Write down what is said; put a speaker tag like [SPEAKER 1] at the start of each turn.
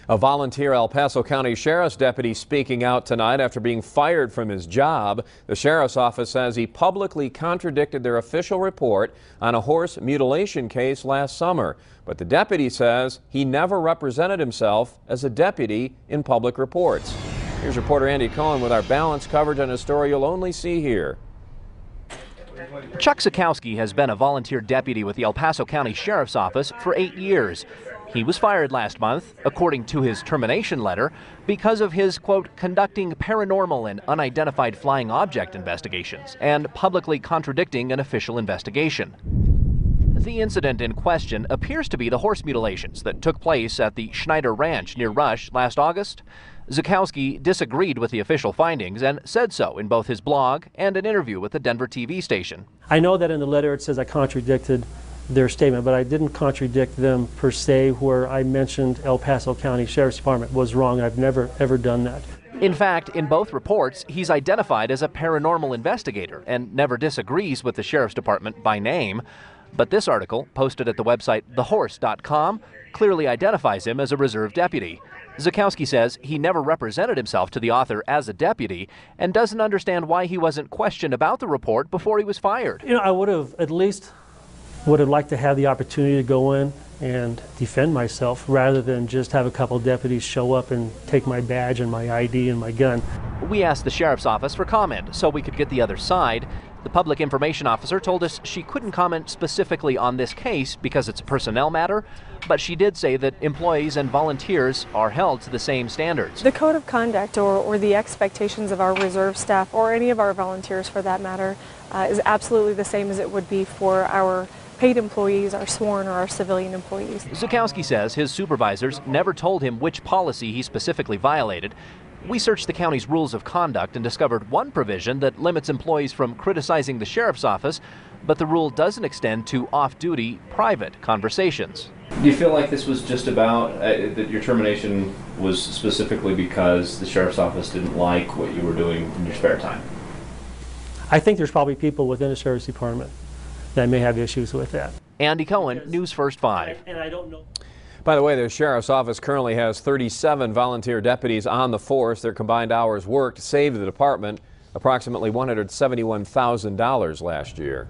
[SPEAKER 1] A volunteer El Paso County Sheriff's deputy speaking out tonight after being fired from his job. The Sheriff's Office says he publicly contradicted their official report on a horse mutilation case last summer. But the deputy says he never represented himself as a deputy in public reports. Here's reporter Andy Cohen with our balanced coverage on a story you'll only see here.
[SPEAKER 2] Chuck Zukowski has been a volunteer deputy with the El Paso County Sheriff's Office for 8 years. He was fired last month, according to his termination letter, because of his, quote, conducting paranormal and unidentified flying object investigations and publicly contradicting an official investigation. The incident in question appears to be the horse mutilations that took place at the Schneider Ranch near Rush last August. Zukowski disagreed with the official findings and said so in both his blog and an interview with the Denver TV station.
[SPEAKER 3] I know that in the letter it says I contradicted their statement, but I didn't contradict them per se, where I mentioned El Paso County Sheriff's Department was wrong. I've never, ever done that.
[SPEAKER 2] In fact, in both reports, he's identified as a paranormal investigator and never disagrees with the Sheriff's Department by name. But this article, posted at the website thehorse.com, clearly identifies him as a reserve deputy. Zukowski says he never represented himself to the author as a deputy and doesn't understand why he wasn't questioned about the report before he was fired.
[SPEAKER 3] You know, I would have liked to have the opportunity to go in and defend myself rather than just have a couple deputies show up and take my badge and my ID and my gun.
[SPEAKER 2] We asked the Sheriff's Office for comment so we could get the other side. The public information officer told us she couldn't comment specifically on this case because it's a personnel matter, but she did say that employees and volunteers are held to the same standards.
[SPEAKER 4] The code of conduct or the expectations of our reserve staff, or any of our volunteers for that matter, is absolutely the same as it would be for our paid employees, our sworn or our civilian employees.
[SPEAKER 2] Zukowski says his supervisors never told him which policy he specifically violated. We searched the county's rules of conduct and discovered one provision that limits employees from criticizing the sheriff's office, but the rule doesn't extend to off-duty, private conversations.
[SPEAKER 5] Do you feel like this was just about, that your termination was specifically because the sheriff's office didn't like what you were doing in your spare time?
[SPEAKER 3] I think there's probably people within the Sheriff's Department that may have issues with that.
[SPEAKER 2] Andy Cohen, News First 5.
[SPEAKER 3] And I don't know.
[SPEAKER 1] By the way, the Sheriff's Office currently has 37 volunteer deputies on the force. Their combined hours worked saved the department approximately $171,000 last year.